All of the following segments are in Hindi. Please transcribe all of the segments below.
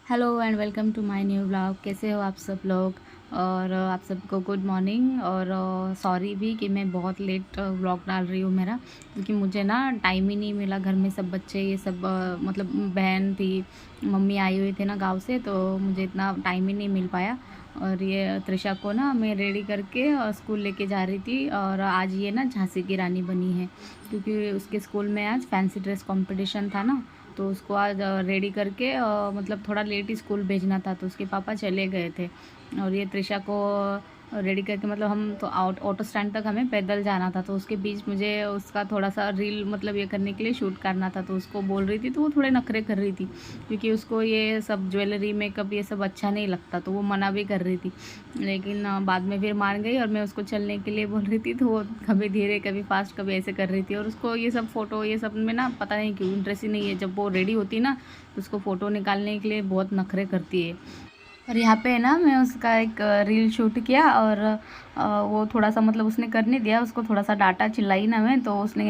Hello and welcome to my new blog. कैसे हो आप सब लोग। और आप सबको गुड मॉर्निंग। और सॉरी भी कि मैं बहुत लेट ब्लॉग डाल रही हूँ मेरा, क्योंकि मुझे ना टाइम ही नहीं मिला। घर में सब बच्चे ये सब मतलब बहन थी, मम्मी आई हुई थे ना गांव से, तो मुझे इतना टाइम ही नहीं मिल पाया। और ये त्रिशा को ना मैं रेडी करके स्कूल लेके जा रही थी। और आज ये ना झांसी की रानी बनी है, क्योंकि उसके स्कूल में आज फैंसी ड्रेस कंपटीशन था ना। तो उसको आज रेडी करके मतलब थोड़ा लेट ही स्कूल भेजना था, तो उसके पापा चले गए थे। और ये त्रिशा को रेडी करके, मतलब हम तो ऑटो स्टैंड तक हमें पैदल जाना था, तो उसके बीच मुझे उसका थोड़ा सा रील मतलब ये करने के लिए शूट करना था। तो उसको बोल रही थी, तो वो थोड़े नखरे कर रही थी, क्योंकि उसको ये सब ज्वेलरी मेकअप ये सब अच्छा नहीं लगता, तो वो मना भी कर रही थी। लेकिन बाद में फिर मान गई, और मैं उसको चलने के लिए बोल रही थी, तो वो कभी धीरे कभी फास्ट कभी ऐसे कर रही थी। और उसको ये सब फ़ोटो ये सब में ना पता नहीं क्यों इंटरेस्ट ही नहीं है। जब वो रेडी होती ना, तो उसको फ़ोटो निकालने के लिए बहुत नखरे करती है। और यहाँ पे है ना, मैं उसका एक रील शूट किया। और वो थोड़ा सा मतलब उसने करने दिया, उसको थोड़ा सा डांटा, चिल्लाई ना मैं, तो उसने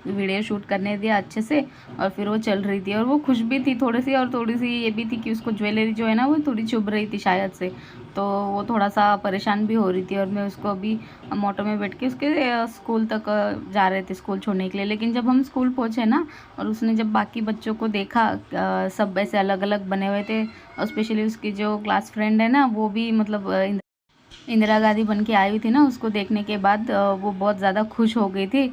वीडियो शूट करने दिया अच्छे से। और फिर वो चल रही थी, और वो खुश भी थी थोड़ी सी, और थोड़ी सी ये भी थी कि उसको ज्वेलरी जो है ना वो थोड़ी चुभ रही थी शायद से। तो वो थोड़ा सा परेशान भी हो रही थी। और मैं उसको अभी हम ऑटो में बैठ के उसके स्कूल तक जा रहे थे स्कूल छोड़ने के लिए। लेकिन जब हम स्कूल पहुँचे ना, और उसने जब बाकी बच्चों को देखा, सब ऐसे अलग अलग बने हुए थे, और स्पेशली उसकी जो क्लास फ्रेंड है ना, वो भी मतलब इंदिरा गांधी बन के आई हुई थी ना, उसको देखने के बाद वो बहुत ज़्यादा खुश हो गई थी।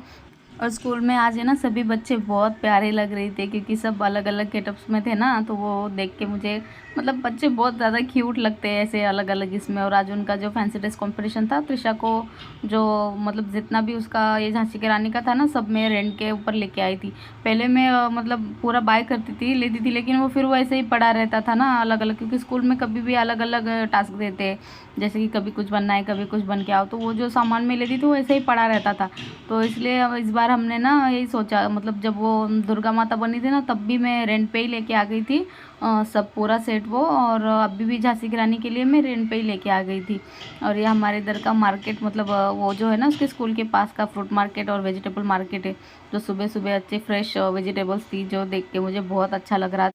और स्कूल में आज है ना सभी बच्चे बहुत प्यारे लग रहे थे, क्योंकि सब अलग अलग गेटअप्स में थे ना, तो वो देख के मुझे मतलब बच्चे बहुत ज़्यादा क्यूट लगते हैं ऐसे अलग अलग इसमें। और आज उनका जो फैंसी ड्रेस कंपटीशन था, त्रिशा को जो मतलब जितना भी उसका ये झांसी की रानी का था ना, सब मैं रेंट के ऊपर लेके आई थी। पहले मैं मतलब पूरा बाय करती थी, लेती थी, लेकिन वो फिर वो ऐसे ही पड़ा रहता था ना अलग अलग, क्योंकि स्कूल में कभी भी अलग अलग टास्क देते हैं, जैसे कि कभी कुछ बनना है कभी कुछ बन के आओ, तो वो जो सामान मैं लेती थी वो ऐसे ही पड़ा रहता था। तो इसलिए अब इस बार हमने ना यही सोचा, मतलब जब वो दुर्गा माता बनी थी ना, तब भी मैं रेंट पे ही लेके आ गई थी सब पूरा सेट वो। और अभी भी झांसी की रानी के लिए मैं रेंट पे ही लेके आ गई थी। और ये हमारे इधर का मार्केट, मतलब वो जो है ना उसके स्कूल के पास का फ्रूट मार्केट और वेजिटेबल मार्केट है, जो सुबह सुबह अच्छे फ्रेश वेजिटेबल्स थी, जो देख के मुझे बहुत अच्छा लग रहा था।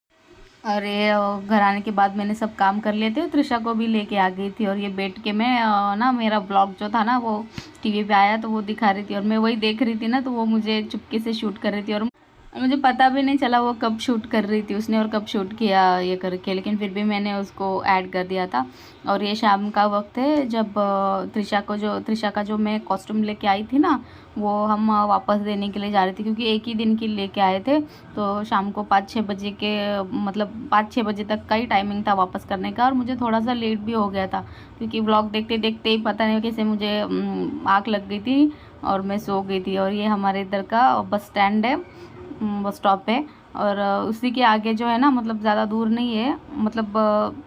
और ये घर आने के बाद मैंने सब काम कर लिए थे, त्रिशा को भी लेके आ गई थी। और ये बैठ के मैं ना मेरा ब्लॉग जो था ना वो टीवी पे आया, तो वो दिखा रही थी, और मैं वही देख रही थी ना, तो वो मुझे चुपके से शूट कर रही थी। और मुझे पता भी नहीं चला वो कब शूट कर रही थी उसने, और कब शूट किया ये करके, लेकिन फिर भी मैंने उसको ऐड कर दिया था। और ये शाम का वक्त है, जब त्रिशा का जो मैं कॉस्ट्यूम लेके आई थी ना, वो हम वापस देने के लिए जा रहे थे, क्योंकि एक ही दिन की लेके आए थे। तो शाम को 5-6 बजे के, मतलब 5-6 बजे तक का ही टाइमिंग था वापस करने का। और मुझे थोड़ा सा लेट भी हो गया था, क्योंकि व्लॉग देखते देखते ही पता नहीं कैसे मुझे आँख लग गई थी, और मैं सो गई थी। और ये हमारे इधर का बस स्टैंड है, बस स्टॉप है। और उसी के आगे जो है ना, मतलब ज़्यादा दूर नहीं है, मतलब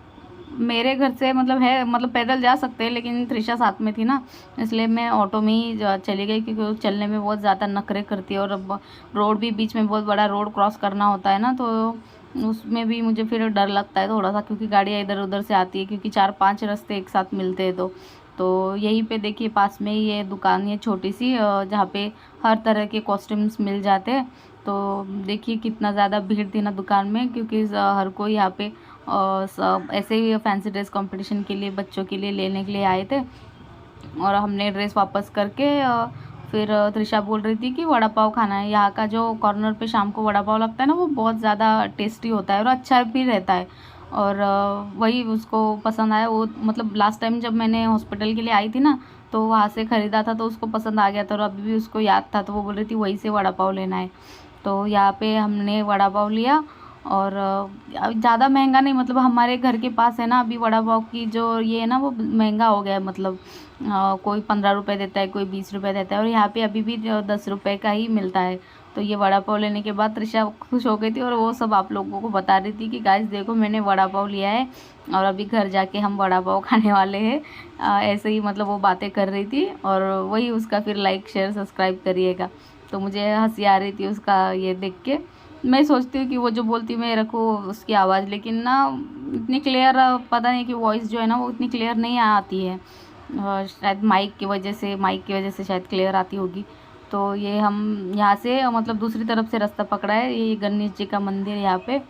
मेरे घर से मतलब है, मतलब पैदल जा सकते हैं, लेकिन त्रिशा साथ में थी ना, इसलिए मैं ऑटो में ही चली गई, क्योंकि वो चलने में बहुत ज़्यादा नखरे करती है। और अब रोड भी बीच में बहुत बड़ा रोड क्रॉस करना होता है ना, तो उसमें भी मुझे फिर डर लगता है थोड़ा सा, क्योंकि गाड़ियाँ इधर उधर से आती है, क्योंकि 4-5 रास्ते एक साथ मिलते हैं। तो यहीं पे देखिए पास में ही ये दुकान है छोटी सी, जहाँ पे हर तरह के कॉस्ट्यूम्स मिल जाते हैं। तो देखिए कितना ज़्यादा भीड़ थी ना दुकान में, क्योंकि हर कोई यहाँ पे सब ऐसे ही फैंसी ड्रेस कंपटीशन के लिए बच्चों के लिए लेने के लिए आए थे। और हमने ड्रेस वापस करके फिर त्रिशा बोल रही थी कि वड़ा पाव खाना है। यहाँ का जो कॉर्नर पे शाम को वड़ा पाव लगता है ना, वो बहुत ज़्यादा टेस्टी होता है और अच्छा भी रहता है। और वही उसको पसंद आया। वो मतलब लास्ट टाइम जब मैंने हॉस्पिटल के लिए आई थी ना, तो वहाँ से ख़रीदा था, तो उसको पसंद आ गया था, और अभी भी उसको याद था, तो वो बोल रही थी वहीं से वड़ा पाव लेना है। तो यहाँ पे हमने वड़ा पाव लिया। और ज़्यादा महंगा नहीं, मतलब हमारे घर के पास है ना, अभी वड़ा पाव की जो ये है ना वो महंगा हो गया है, मतलब कोई 15 रुपये देता है, कोई 20 रुपये देता है, और यहाँ पे अभी भी 10 रुपये का ही मिलता है। तो ये वड़ा पाव लेने के बाद त्रिशा खुश हो गई थी, और वो सब आप लोगों को बता रही थी कि गाइस देखो मैंने वड़ा पाव लिया है, और अभी घर जाके हम वड़ा पाव खाने वाले हैं। ऐसे ही मतलब वो बातें कर रही थी। और वही उसका फिर लाइक शेयर सब्सक्राइब करिएगा। तो मुझे हंसी आ रही थी उसका ये देख के। मैं सोचती हूँ कि वो जो बोलती मैं रखूँ उसकी आवाज़, लेकिन ना इतनी क्लियर पता नहीं कि वॉइस जो है ना वो इतनी क्लियर नहीं आती है। शायद माइक की वजह से शायद क्लियर आती होगी। तो ये हम यहाँ से मतलब दूसरी तरफ से रास्ता पकड़ा है, ये गणेश जी का मंदिर यहाँ पे।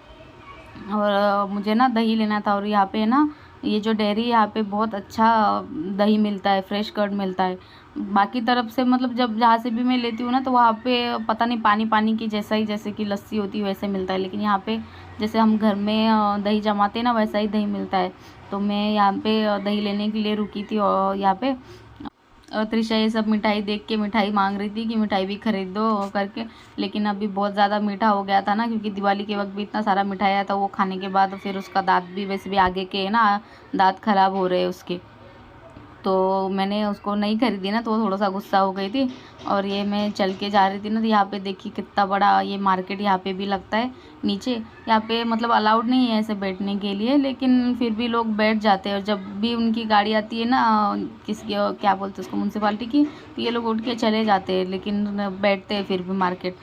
और मुझे ना दही लेना था। और यहाँ पे ना ये जो डेयरी यहाँ पे बहुत अच्छा दही मिलता है, फ्रेश कर्ड मिलता है। बाकी तरफ से मतलब जब जहाँ से भी मैं लेती हूँ ना तो वहाँ पे पता नहीं पानी पानी की जैसा ही, जैसे कि लस्सी होती है वैसे मिलता है, लेकिन यहाँ पे जैसे हम घर में दही जमाते हैं ना वैसा ही दही मिलता है। तो मैं यहाँ पे दही लेने के लिए रुकी थी और यहाँ पे त्रिशा ये सब मिठाई देख के मिठाई मांग रही थी कि मिठाई भी खरीद दो करके। लेकिन अभी बहुत ज़्यादा मीठा हो गया था ना, क्योंकि दिवाली के वक्त भी इतना सारा मिठाई आया था, वो खाने के बाद फिर उसका दांत भी, वैसे भी आगे के ना दांत खराब हो रहे हैं उसके, तो मैंने उसको नहीं खरीदी ना, तो वो थोड़ा सा गुस्सा हो गई थी। और ये मैं चल के जा रही थी ना, तो यहाँ पे देखी कितना बड़ा ये मार्केट यहाँ पे भी लगता है नीचे। यहाँ पे मतलब अलाउड नहीं है ऐसे बैठने के लिए, लेकिन फिर भी लोग बैठ जाते हैं। और जब भी उनकी गाड़ी आती है ना, किसकी क्या बोलते हैं उसको, म्यूनसिपाल्टी की, तो ये लोग उठ के चले जाते हैं, लेकिन बैठते हैं फिर भी मार्केट।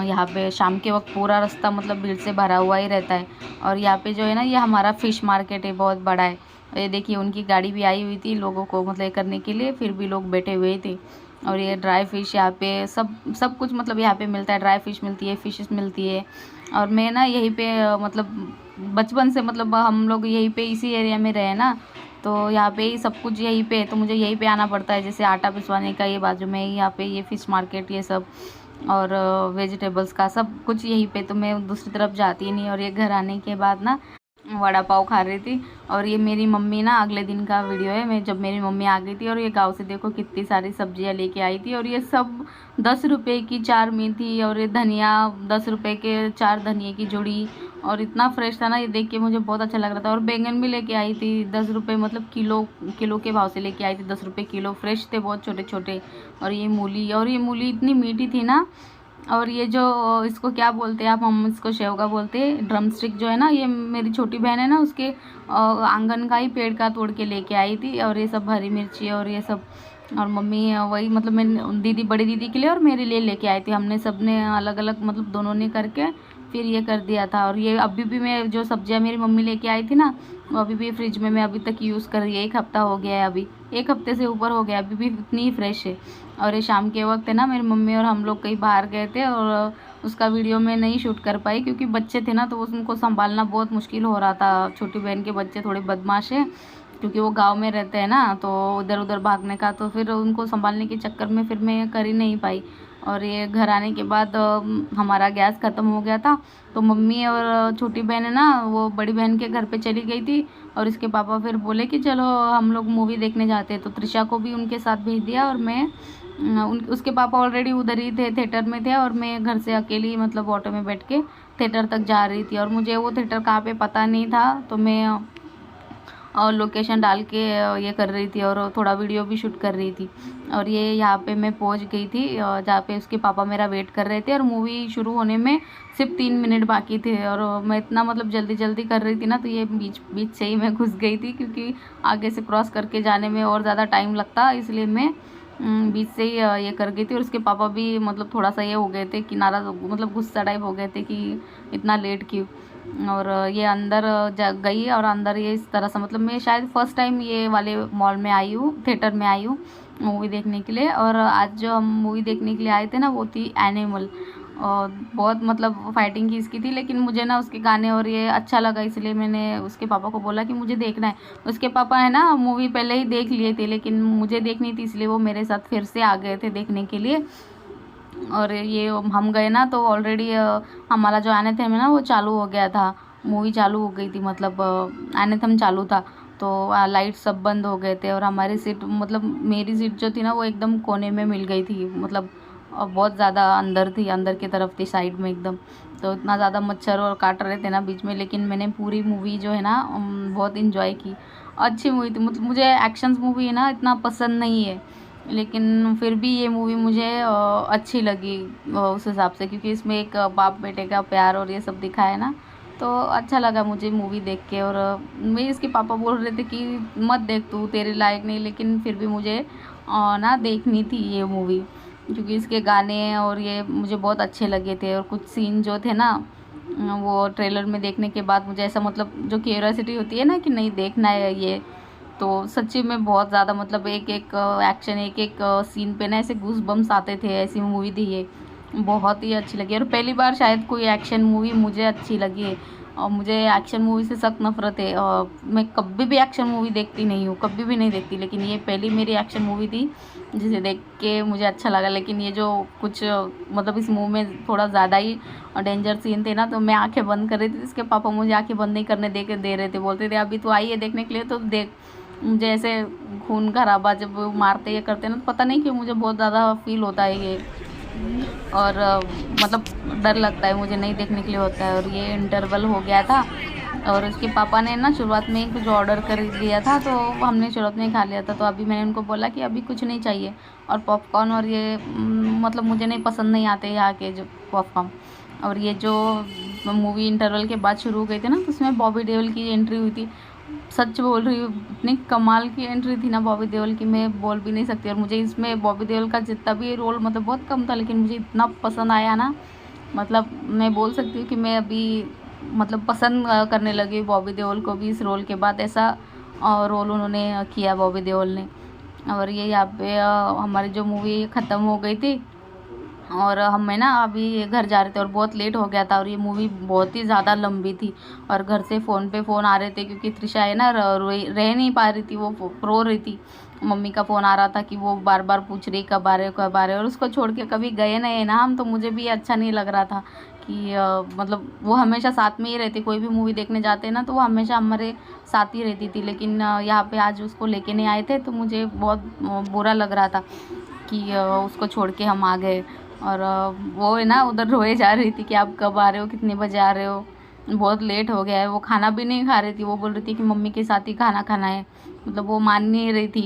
यहाँ पे शाम के वक्त पूरा रास्ता मतलब भीड़ से भरा हुआ ही रहता है। और यहाँ पे जो है ना, ये हमारा फ़िश मार्केट है, बहुत बड़ा है। ये देखिए उनकी गाड़ी भी आई हुई थी लोगों को मतलब ये करने के लिए, फिर भी लोग बैठे हुए थे। और ये ड्राई फ़िश यहाँ पे सब कुछ मतलब यहाँ पे मिलता है, ड्राई फ़िश मिलती है, फ़िशेस मिलती है। और मैं ना यहीं पे मतलब बचपन से मतलब हम लोग यहीं पे इसी एरिया में रहे ना, तो यहाँ पे ही सब कुछ यहीं पे है, तो मुझे यहीं पे आना पड़ता है। जैसे आटा पिसवाने का ये बाजू में ही यहाँ पे ये फ़िश मार्केट ये सब, और वेजिटेबल्स का सब कुछ यहीं पे, तो मैं दूसरी तरफ जाती ही नहीं। और ये घर आने के बाद ना वड़ा पाव खा रही थी। और ये मेरी मम्मी ना, अगले दिन का वीडियो है, मैं जब मेरी मम्मी आ गई थी और ये गांव से देखो कितनी सारी सब्जियां लेके आई थी। और ये सब 10 रुपए की 4 मेथी, और ये धनिया 10 रुपए के 4 धनिए की जोड़ी। और इतना फ्रेश था ना, ये देख के मुझे बहुत अच्छा लग रहा था। और बैंगन भी लेके आई थी 10 रुपए, मतलब किलो किलो के भाव से लेके आई थी, 10 रुपए किलो, फ्रेश थे बहुत छोटे छोटे। और ये मूली इतनी मीठी थी ना। और ये जो इसको क्या बोलते हैं आप, हम इसको शेवगा बोलते हैं, ड्रम स्टिक जो है ना, ये मेरी छोटी बहन है ना, उसके आंगन का ही पेड़ का तोड़ के लेके आई थी। और ये सब हरी मिर्ची और ये सब, और मम्मी वही मतलब मैं दीदी, बड़ी दीदी के लिए और मेरे लिए लेके आई थी। हमने सब ने अलग अलग मतलब दोनों ने करके फिर ये कर दिया था। और ये अभी भी मैं जो सब्जियां मेरी मम्मी लेके आई थी ना, वो अभी भी फ्रिज में मैं अभी तक यूज़ कर रही है। 1 हफ्ता हो गया है, अभी 1 हफ्ते से ऊपर हो गया, अभी भी इतनी ही फ्रेश है। और ये शाम के वक्त है ना, मेरी मम्मी और हम लोग कहीं बाहर गए थे, और उसका वीडियो मैं नहीं शूट कर पाई क्योंकि बच्चे थे ना, तो उनको संभालना बहुत मुश्किल हो रहा था। छोटी बहन के बच्चे थोड़े बदमाश हैं, क्योंकि वो गांव में रहते हैं ना, तो इधर उधर भागने का, तो फिर उनको संभालने के चक्कर में फिर मैं कर ही नहीं पाई। और ये घर आने के बाद हमारा गैस ख़त्म हो गया था, तो मम्मी और छोटी बहन है ना, वो बड़ी बहन के घर पे चली गई थी। और इसके पापा फिर बोले कि चलो हम लोग मूवी देखने जाते हैं, तो त्रिशा को भी उनके साथ भेज दिया। और मैं उसके पापा ऑलरेडी उधर ही थे, थिएटर में थे, और मैं घर से अकेली मतलब ऑटो में बैठ के थिएटर तक जा रही थी। और मुझे वो थिएटर कहाँ पे पता नहीं था, तो मैं और लोकेशन डाल के ये कर रही थी, और थोड़ा वीडियो भी शूट कर रही थी। और ये यहाँ पे मैं पहुँच गई थी जहाँ पे उसके पापा मेरा वेट कर रहे थे, और मूवी शुरू होने में सिर्फ 3 मिनट बाकी थे। और मैं इतना मतलब जल्दी जल्दी कर रही थी ना, तो ये बीच बीच से ही मैं घुस गई थी, क्योंकि आगे से क्रॉस करके जाने में और ज़्यादा टाइम लगता, इसलिए मैं बीच से ही ये कर गई थी। और उसके पापा भी मतलब थोड़ा सा ये हो गए थे कि नाराज़, मतलब गुस्सा टाइप हो गए थे कि इतना लेट क्यों। और ये अंदर गई, और अंदर ये इस तरह से मतलब मैं शायद फर्स्ट टाइम ये वाले मॉल में आई हूँ, थिएटर में आई हूँ मूवी देखने के लिए। और आज जो हम मूवी देखने के लिए आए थे ना, वो थी एनिमल। और बहुत मतलब फाइटिंग की इसकी थी, लेकिन मुझे ना उसके गाने और ये अच्छा लगा, इसलिए मैंने उसके पापा को बोला कि मुझे देखना है। उसके पापा है ना, मूवी पहले ही देख लिए थे, लेकिन मुझे देखनी थी, इसलिए वो मेरे साथ फिर से आ गए थे देखने के लिए। और ये हम गए ना, तो ऑलरेडी हमारा जो एनेथम है ना, वो चालू हो गया था, मूवी चालू हो गई थी, मतलब एनेथम चालू था। तो लाइट सब बंद हो गए थे, और हमारी सीट मतलब मेरी सीट जो थी ना, वो एकदम कोने में मिल गई थी, मतलब बहुत ज़्यादा अंदर थी, अंदर की तरफ थी साइड में एकदम। तो इतना ज़्यादा मच्छर और काट रहे थे ना बीच में, लेकिन मैंने पूरी मूवी जो है ना बहुत इन्जॉय की। अच्छी मूवी थी, मतलब मुझे एक्शंस मूवी है ना इतना पसंद नहीं है, लेकिन फिर भी ये मूवी मुझे अच्छी लगी उस हिसाब से, क्योंकि इसमें एक बाप बेटे का प्यार और ये सब दिखाया है ना, तो अच्छा लगा मुझे मूवी देख के। और मैं इसके पापा बोल रहे थे कि मत देख, तू तेरे लायक नहीं, लेकिन फिर भी मुझे ना देखनी थी ये मूवी, क्योंकि इसके गाने और ये मुझे बहुत अच्छे लगे थे। और कुछ सीन जो थे ना, वो ट्रेलर में देखने के बाद मुझे ऐसा मतलब जो क्यूरियोसिटी होती है ना कि नहीं देखना है ये, तो सच्ची में बहुत ज़्यादा मतलब एक एक एक्शन, एक एक सीन पे ना ऐसे गूज बम्स आते थे, ऐसी मूवी थी ये, बहुत ही अच्छी लगी। और पहली बार शायद कोई एक्शन मूवी मुझे अच्छी लगी है, और मुझे एक्शन मूवी से सख्त नफ़रत है। और मैं कभी भी एक्शन मूवी देखती नहीं हूँ, कभी भी नहीं देखती, लेकिन ये पहली मेरी एक्शन मूवी थी जिसे देख के मुझे अच्छा लगा। लेकिन ये जो कुछ मतलब इस मूवी में थोड़ा ज़्यादा ही डेंजर सीन थे ना, तो मैं आंखें बंद कर रही थी। इसके पापा मुझे आंखें बंद नहीं करने दे रहे थे, बोलते थे अभी तो आई है देखने के लिए तो देख। मुझे ऐसे खून खराबा जब वो मारते ये करते ना, तो पता नहीं क्यों मुझे बहुत ज़्यादा फील होता है ये। और मतलब डर लगता है मुझे, नहीं देखने के लिए होता है। और ये इंटरवल हो गया था और उसके पापा ने ना शुरुआत में ही कुछ ऑर्डर कर दिया था, तो हमने शुरुआत में ही खा लिया था। तो अभी मैंने उनको बोला कि अभी कुछ नहीं चाहिए, और पॉपकॉर्न और ये मतलब मुझे नहीं पसंद नहीं आते यहाँ के जो पॉपकॉर्न। और ये जो मूवी इंटरवल के बाद शुरू हो गई थी ना, तो उसमें बॉबी देओल की एंट्री हुई थी। सच बोल रही हूँ, इतनी कमाल की एंट्री थी ना बॉबी देओल की, मैं बोल भी नहीं सकती। और मुझे इसमें बॉबी देओल का जितना भी रोल मतलब बहुत कम था, लेकिन मुझे इतना पसंद आया ना, मतलब मैं बोल सकती हूँ कि मैं अभी मतलब पसंद करने लगी बॉबी देओल को भी इस रोल के बाद। ऐसा रोल उन्होंने किया बॉबी देओल ने। और ये यहाँ पे हमारी जो मूवी ख़त्म हो गई थी, और हमें ना अभी घर जा रहे थे और बहुत लेट हो गया था, और ये मूवी बहुत ही ज़्यादा लंबी थी। और घर से फ़ोन पे फ़ोन आ रहे थे, क्योंकि त्रिशा है ना रह नहीं पा रही थी, वो रो रही थी। मम्मी का फ़ोन आ रहा था कि वो बार बार पूछ रही कब आ रहे हो कब आ रहे हो। और उसको छोड़ के कभी गए नहीं ना हम, तो मुझे भी अच्छा नहीं लग रहा था कि मतलब वो हमेशा साथ में ही रहती। कोई भी मूवी देखने जाते ना तो वो हमेशा हमारे साथ ही रहती थी, लेकिन यहाँ पे आज उसको लेके नहीं आए थे, तो मुझे बहुत बुरा लग रहा था कि उसको छोड़ के हम आ गए। और वो है ना उधर रोए जा रही थी कि आप कब आ रहे हो, कितने बजे आ रहे हो, बहुत लेट हो गया है। वो खाना भी नहीं खा रही थी, वो बोल रही थी कि मम्मी के साथ ही खाना खाना है। मतलब वो मान नहीं रही थी,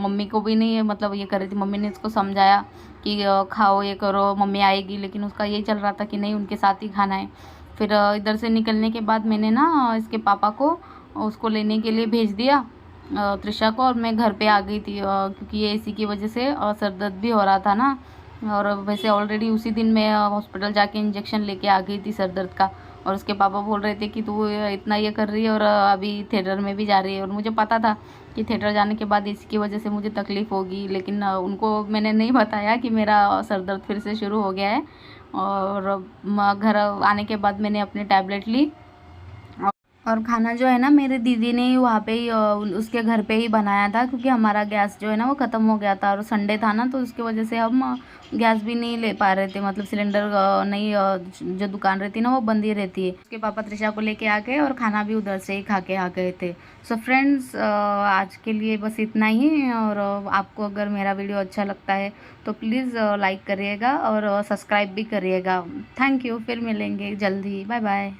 मम्मी को भी नहीं मतलब ये कर रही थी। मम्मी ने इसको समझाया कि खाओ ये करो मम्मी आएगी, लेकिन उसका यही चल रहा था कि नहीं उनके साथ ही खाना है। फिर इधर से निकलने के बाद मैंने ना इसके पापा को उसको लेने के लिए भेज दिया, त्रिशा को। और मैं घर पे आ गई थी, क्योंकि ये इसी की वजह से सर दर्द भी हो रहा था ना। और वैसे ऑलरेडी उसी दिन मैं हॉस्पिटल जाके इंजेक्शन लेके आ गई थी सर दर्द का। और उसके पापा बोल रहे थे कि तू इतना ये कर रही है और अभी थिएटर में भी जा रही है। और मुझे पता था कि थिएटर जाने के बाद इसकी वजह से मुझे तकलीफ़ होगी, लेकिन उनको मैंने नहीं बताया कि मेरा सर दर्द फिर से शुरू हो गया है। और घर आने के बाद मैंने अपनी टैबलेट ली। और खाना जो है ना मेरे दीदी ने ही वहाँ पे ही उसके घर पे ही बनाया था, क्योंकि हमारा गैस जो है ना वो ख़त्म हो गया था और संडे था ना, तो उसकी वजह से हम गैस भी नहीं ले पा रहे थे। मतलब सिलेंडर नहीं, जो दुकान रहती है ना वो बंद ही रहती है। उसके पापा त्रिशा को लेके आ गए और खाना भी उधर से ही खा के आ गए थे। सो फ्रेंड्स, आज के लिए बस इतना ही। और आपको अगर मेरा वीडियो अच्छा लगता है तो प्लीज़ लाइक करिएगा और सब्सक्राइब भी करिएगा। थैंक यू, फिर मिलेंगे जल्दी, बाय बाय।